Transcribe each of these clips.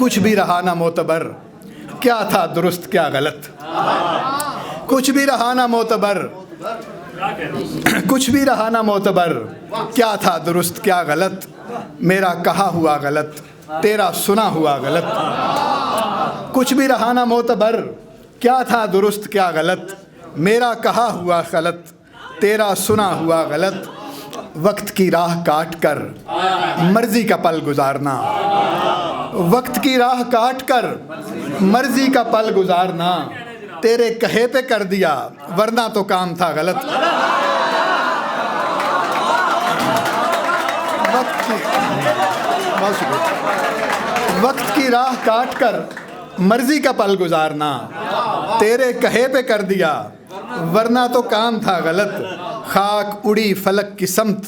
कुछ भी रहा ना मोतबर, क्या था दुरुस्त क्या गलत। कुछ भी रहा ना मोतबर, कुछ भी रहा ना मोतबर, क्या था दुरुस्त क्या गलत। मेरा कहा हुआ गलत, तेरा सुना हुआ गलत। कुछ भी रहा ना मोतबर, क्या था दुरुस्त क्या गलत। मेरा कहा हुआ गलत, तेरा सुना हुआ गलत। वक्त की राह काट कर मर्जी का पल गुजारना, वक्त की राह काट कर मर्जी का पल गुजारना। तेरे कहे पे कर दिया वरना तो काम था गलत। वक्त की राह काट कर मर्जी का पल गुजारना। तेरे कहे पे कर दिया वरना तो काम था गलत। खाक उड़ी फलक की समत,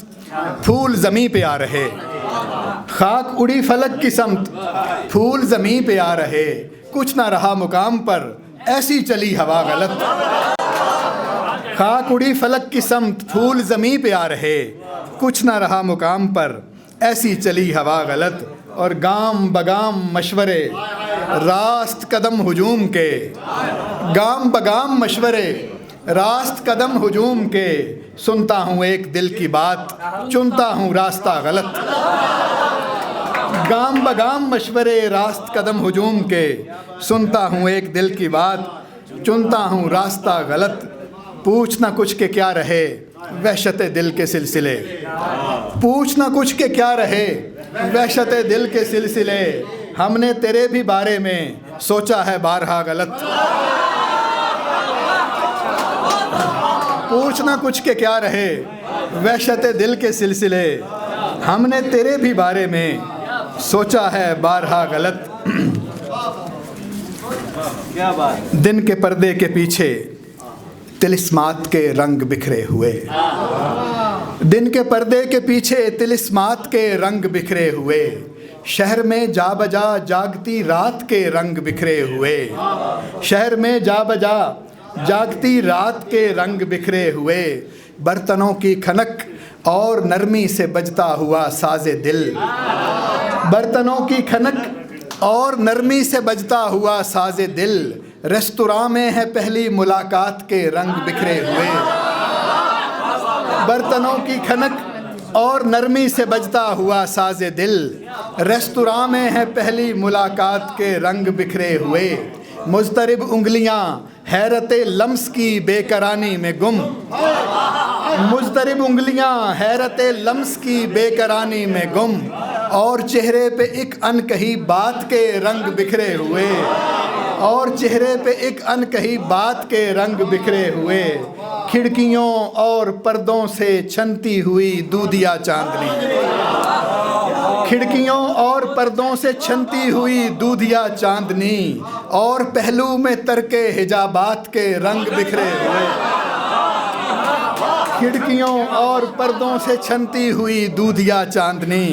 फूल ज़मीं पे आ रहे। खाक उड़ी फलक की समत, फूल ज़मीं पे आ रहे। कुछ ना रहा मुकाम पर, ऐसी चली हवा गलत। खाक उड़ी फलक की समत, फूल ज़मीं पे आ रहे। कुछ ना रहा मुकाम पर, ऐसी चली हवा गलत। और गाम बगाम मशवरे, रास्त कदम हुजूम के। गाम बगाम मशवरे, रास्त कदम हुजूम के। सुनता हूँ एक दिल की बात, चुनता हूँ रास्ता गलत। गाम बगाम मशवरे, रास्त कदम हुजूम के। सुनता हूँ एक दिल की बात, चुनता हूँ रास्ता गलत। पूछना कुछ के क्या रहे वहशते दिल के सिलसिले। पूछना कुछ के क्या रहे वहशते दिल के सिलसिले। हमने तेरे भी बारे में सोचा है बारहा गलत। पूछना कुछ के क्या रहे वहशते दिल के सिलसिले। हमने तेरे भी बारे में सोचा है बारहा गलत। क्या बात। दिन के पर्दे के पीछे तिलिस्मात के रंग बिखरे हुए। दिन के पर्दे के पीछे तिलिस्मात के रंग बिखरे हुए। शहर में जा बजा जागती रात के रंग बिखरे हुए। शहर में जा बजा जागती रात के रंग बिखरे हुए। बर्तनों की खनक और नरमी से बजता हुआ साजे दिल। बर्तनों की खनक और नरमी से बजता हुआ साजे दिल। रेस्तुरां में है पहली मुलाकात के रंग बिखरे हुए। बर्तनों की खनक और नरमी से बजता हुआ साजे दिल। रेस्तुरां में है पहली मुलाकात के रंग बिखरे हुए। मुज़तरिब उंगलियां हैरते लम्स की बेकरानी में गुम। मुज़तरिब उंगलियां हैरते लम्स की बेकरानी में गुम। और चेहरे पे एक अनकही बात के रंग बिखरे हुए। और चेहरे पे एक अनकही बात के रंग बिखरे हुए। खिड़कियों और पर्दों से छनती हुई दूधिया चांदनी। खिड़कियों और पर्दों से छनती हुई दूधिया चांदनी। और पहलू में तरके हिजाबात के रंग बिखरे हुए। खिड़कियों और पर्दों से छनती हुई दूधिया चांदनी।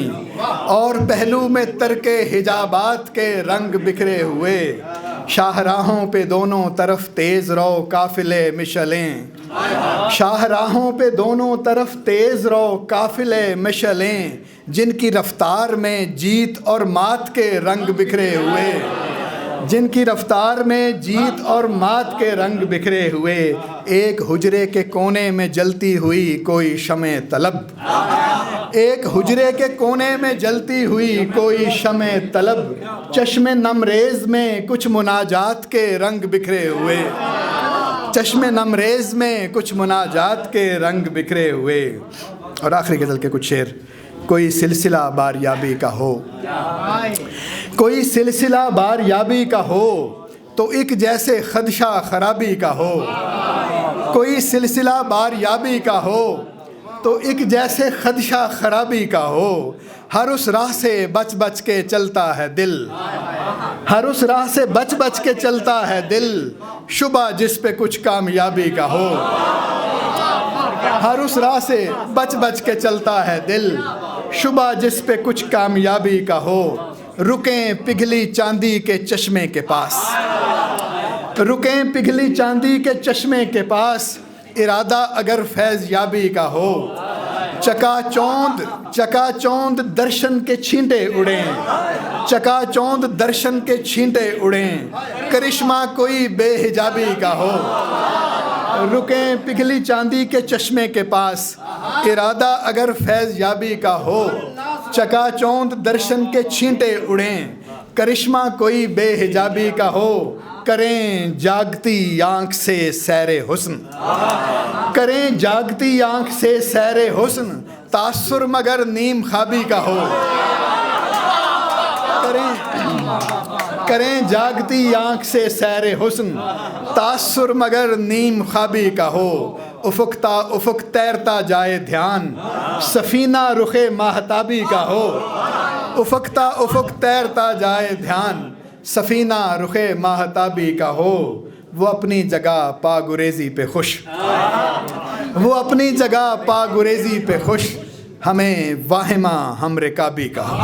और पहलू में तरके हिजाबात के रंग बिखरे हुए। शाहराहों पे दोनों तरफ तेज रो काफिले मिशलें। शाहराहों पे दोनों तरफ तेज रो काफिले मिशलें। जिनकी रफ्तार में जीत और मात के रंग बिखरे हुए। जिनकी रफ्तार में जीत और मात के रंग बिखरे हुए। एक हुजरे के कोने में जलती हुई कोई शमे तलब। एक हुजरे के कोने में जलती हुई कोई शमे तलब। चश्मे नमरेज में कुछ मुनाजात के रंग बिखरे हुए। चश्मे नमरेज में कुछ मुनाजात के रंग बिखरे हुए। और आखिरी गज़ल के कुछ शेर। कोई सिलसिला बारियाबी का हो, कोई सिलसिला बारियाबी का हो तो एक जैसे खदशा खराबी का हो। कोई सिलसिला बारियाबी का हो तो एक जैसे खदशा खराबी का हो। हर उस राह से बच बच के चलता है दिल। हर उस राह से बच बच के चलता है दिल। शुबा जिस पे कुछ कामयाबी का हो। हर उस राह से बच बच के चलता है दिल। शुबा जिस पे कुछ कामयाबी का हो। रुकें पिघली चांदी के चश्मे के पास। रुकें पिघली चांदी के चश्मे के पास। इरादा अगर फैज़ याबी का हो। चकाचौंध दर्शन के छींटे उड़ें, चकाचौंध दर्शन के छींटे उड़ें, करिश्मा कोई बेहिजाबी का हो। रुकें पिघली चांदी के चश्मे के पास, इरादा अगर फैज़ याबी का हो। चकाचौंध दर्शन के छींटे उड़ें, करिश्मा कोई बेहिजाबी का हो। करें जागती आंख से सैरे हुस्न, करें जागती आंख से सैरे हुस्न, तासुर मगर नीम ख्वाबी का हो। करें जागती आंख से सैरे हुस्न, तासुर मगर नीम ख्वाबी का हो। उफुक तैरता जाए ध्यान, सफीना रुखे माहताबी का हो। उफुक तैरता जाए ध्यान, सफीना रुखे माहताबी का हो। वो अपनी जगह पा गुरेजी पे खुश, वो अपनी जगह पा गुरेजी पे खुश, हमें वाहिमा हम रिकाबी का हो।